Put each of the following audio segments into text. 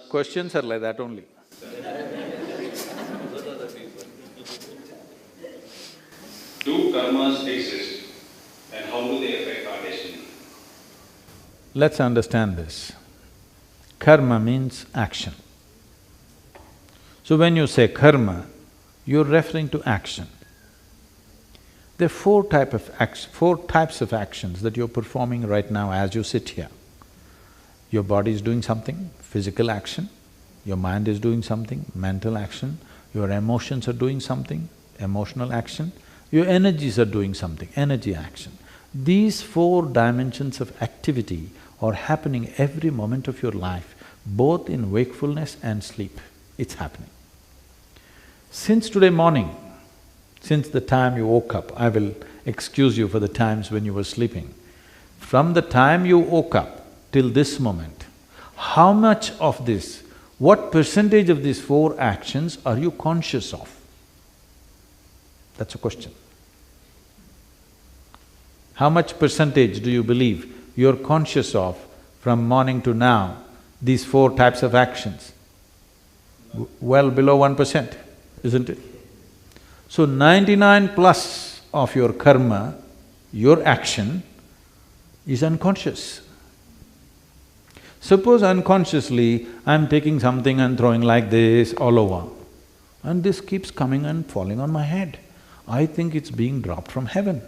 Questions are like that only. Do karmas exist and how do they affect our destiny? Let's understand this. Karma means action. So when you say karma, you're referring to action. There are four types of actions that you're performing right now as you sit here. Your body is doing something, physical action. Your mind is doing something, mental action. Your emotions are doing something, emotional action. Your energies are doing something, energy action. These four dimensions of activity are happening every moment of your life, both in wakefulness and sleep. It's happening. Since today morning, since the time you woke up, I will excuse you for the times when you were sleeping. From the time you woke up till this moment, how much of this, what percentage of these four actions are you conscious of? That's a question. How much percentage do you believe you're conscious of from morning to now, these four types of actions? Well below 1%, isn't it? So 99 plus of your karma, your action, is unconscious. Suppose unconsciously, I'm taking something and throwing like this all over, and this keeps coming and falling on my head. I think it's being dropped from heaven,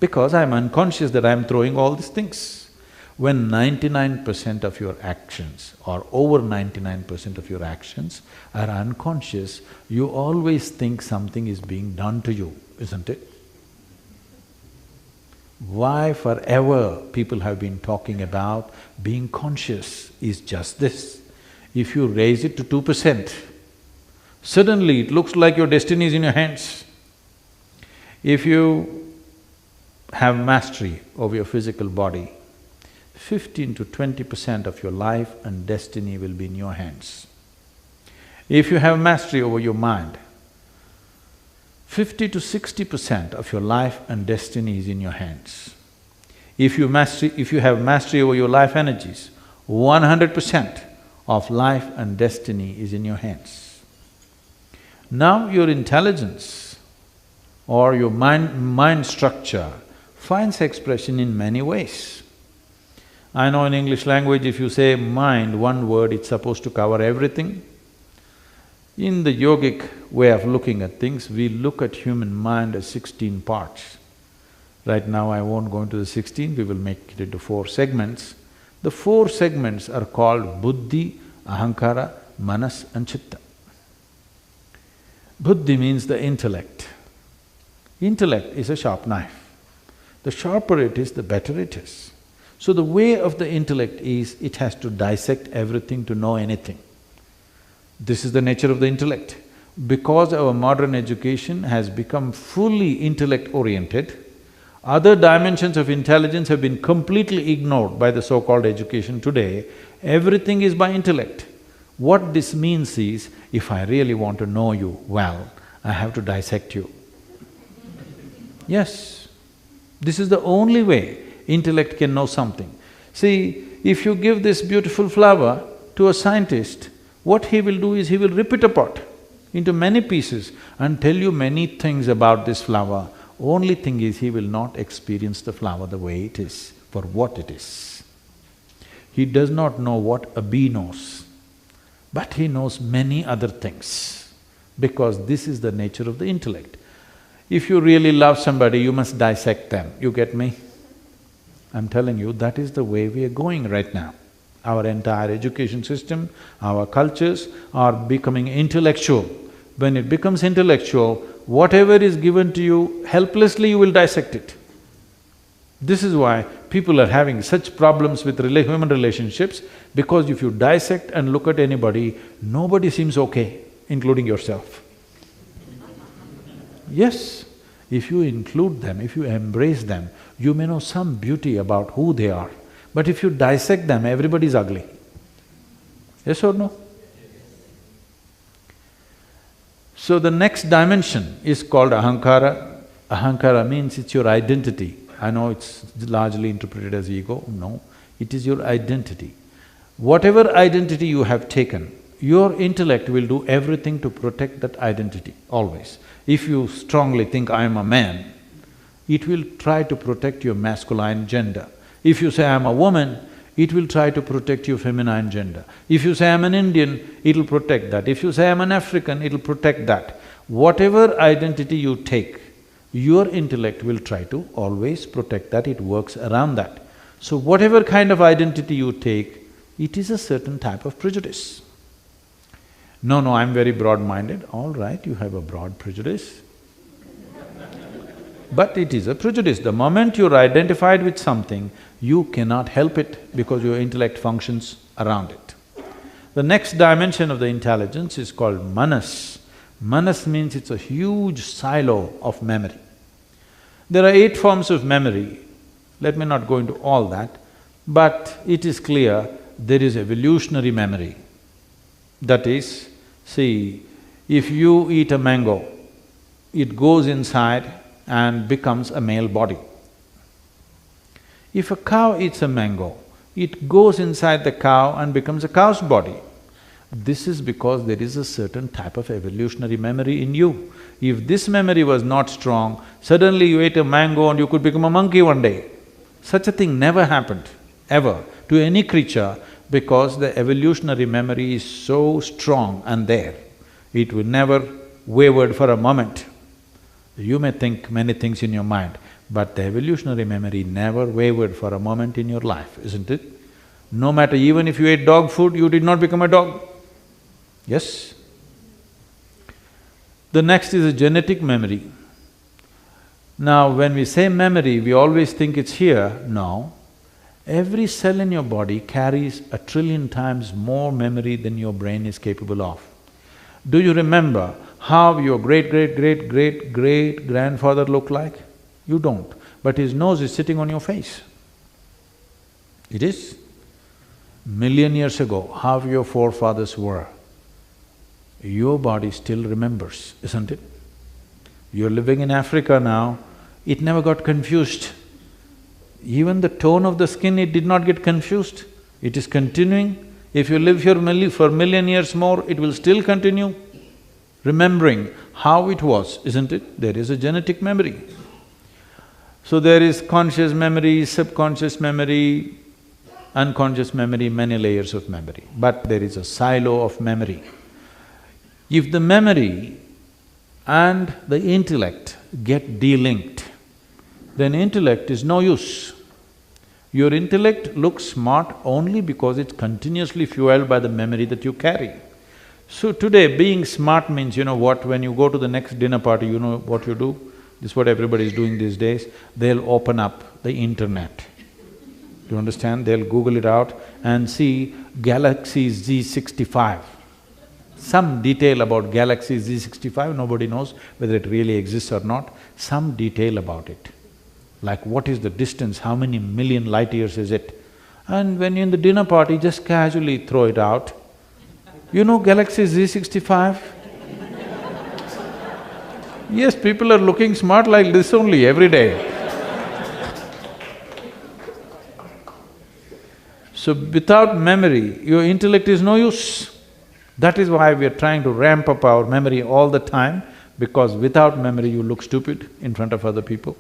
because I'm unconscious that I'm throwing all these things. When 99% of your actions or over 99% of your actions are unconscious, you always think something is being done to you, isn't it? Why forever people have been talking about being conscious is just this. If you raise it to 2%, suddenly it looks like your destiny is in your hands. If you have mastery over your physical body, 15 to 20% of your life and destiny will be in your hands. If you have mastery over your mind, 50 to 60% of your life and destiny is in your hands. If you have mastery over your life energies, 100% of life and destiny is in your hands. Now your intelligence or your mind structure finds expression in many ways. I know in English language, if you say mind, one word, it's supposed to cover everything. In the yogic way of looking at things, we look at human mind as 16 parts. Right now I won't go into the 16, we will make it into 4 segments. The 4 segments are called buddhi, ahankara, manas and chitta. Buddhi means the intellect. Intellect is a sharp knife. The sharper it is, the better it is. So the way of the intellect is, it has to dissect everything to know anything. This is the nature of the intellect. Because our modern education has become fully intellect-oriented, other dimensions of intelligence have been completely ignored by the so-called education today. Everything is by intellect. What this means is, if I really want to know you well, I have to dissect you. Yes, this is the only way intellect can know something. See, if you give this beautiful flower to a scientist, what he will do is he will rip it apart into many pieces and tell you many things about this flower. Only thing is, he will not experience the flower the way it is, for what it is. He does not know what a bee knows, but he knows many other things, because this is the nature of the intellect. If you really love somebody, you must dissect them, you get me? I'm telling you, that is the way we are going right now. Our entire education system, our cultures are becoming intellectual. When it becomes intellectual, whatever is given to you, helplessly you will dissect it. This is why people are having such problems with human relationships, because if you dissect and look at anybody, nobody seems okay, including yourself. Yes, if you include them, if you embrace them, you may know some beauty about who they are. But if you dissect them, everybody is ugly. Yes or no? So the next dimension is called ahankara. Ahankara means it's your identity. I know it's largely interpreted as ego, no, it is your identity. Whatever identity you have taken, your intellect will do everything to protect that identity, always. If you strongly think, I am a man, it will try to protect your masculine gender. If you say, I am a woman, it will try to protect your feminine gender. If you say, I am an Indian, it'll protect that. If you say, I am an African, it'll protect that. Whatever identity you take, your intellect will try to always protect that, it works around that. So whatever kind of identity you take, it is a certain type of prejudice. No, I'm very broad-minded. All right, you have a broad prejudice. But it is a prejudice. The moment you're identified with something, you cannot help it because your intellect functions around it. The next dimension of the intelligence is called manas. Manas means it's a huge silo of memory. There are 8 forms of memory. Let me not go into all that, but it is clear there is evolutionary memory. That is, see, if you eat a mango, it goes inside and becomes a male body. If a cow eats a mango, it goes inside the cow and becomes a cow's body. This is because there is a certain type of evolutionary memory in you. If this memory was not strong, suddenly you ate a mango and you could become a monkey one day. Such a thing never happened, ever, to any creature, because the evolutionary memory is so strong and there. It will never wavered for a moment. You may think many things in your mind, but the evolutionary memory never wavered for a moment in your life, isn't it? No matter, even if you ate dog food, you did not become a dog. Yes? The next is a genetic memory. Now, when we say memory, we always think it's here. No. Every cell in your body carries 1 trillion times more memory than your brain is capable of. Do you remember how your great-great-great-great-grandfather looked like? You don't, but his nose is sitting on your face. It is. Million years ago, how your forefathers were, your body still remembers, isn't it? You're living in Africa now, it never got confused. Even the tone of the skin, it did not get confused. It is continuing. If you live here for million years more, it will still continue remembering how it was, isn't it? There is a genetic memory. So there is conscious memory, subconscious memory, unconscious memory, many layers of memory, but there is a silo of memory. If the memory and the intellect get delinked, then intellect is no use. Your intellect looks smart only because it's continuously fueled by the memory that you carry. So today, being smart means, you know what, when you go to the next dinner party, you know what you do? This is what everybody is doing these days, they'll open up the internet. Do you understand? They'll Google it out and see Galaxy Z65. Some detail about Galaxy Z65, nobody knows whether it really exists or not, some detail about it. Like what is the distance, how many million light years is it? And when you're in the dinner party, just casually throw it out. You know Galaxy Z65? Yes, people are looking smart like this only every day. So without memory, your intellect is no use. That is why we are trying to ramp up our memory all the time, because without memory you look stupid in front of other people.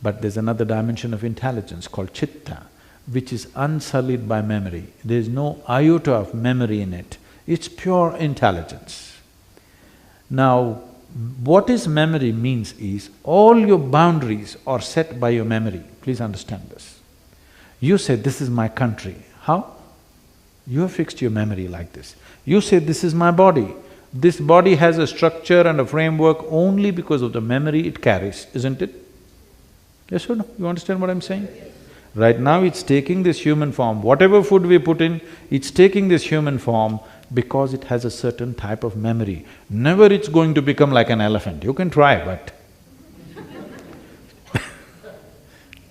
But there's another dimension of intelligence called chitta, which is unsullied by memory. There's no iota of memory in it, it's pure intelligence. Now, what is memory means is, all your boundaries are set by your memory. Please understand this. You say, this is my country. How? You have fixed your memory like this. You say, this is my body. This body has a structure and a framework only because of the memory it carries, isn't it? Yes or no? You understand what I'm saying? Right now it's taking this human form. Whatever food we put in, it's taking this human form because it has a certain type of memory. Never it's going to become like an elephant. You can try, but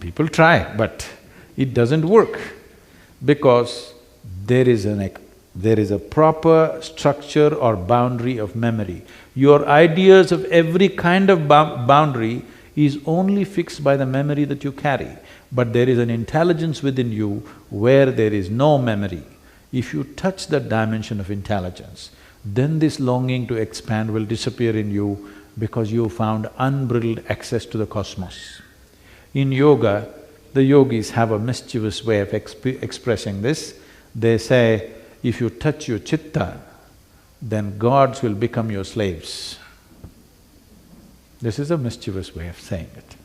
people try, but it doesn't work because there is a proper structure or boundary of memory. Your ideas of every kind of boundary is only fixed by the memory that you carry. But there is an intelligence within you where there is no memory. If you touch that dimension of intelligence, then this longing to expand will disappear in you because you found unbridled access to the cosmos. In yoga, the yogis have a mischievous way of expressing this. They say, if you touch your chitta, then gods will become your slaves. This is a mischievous way of saying it.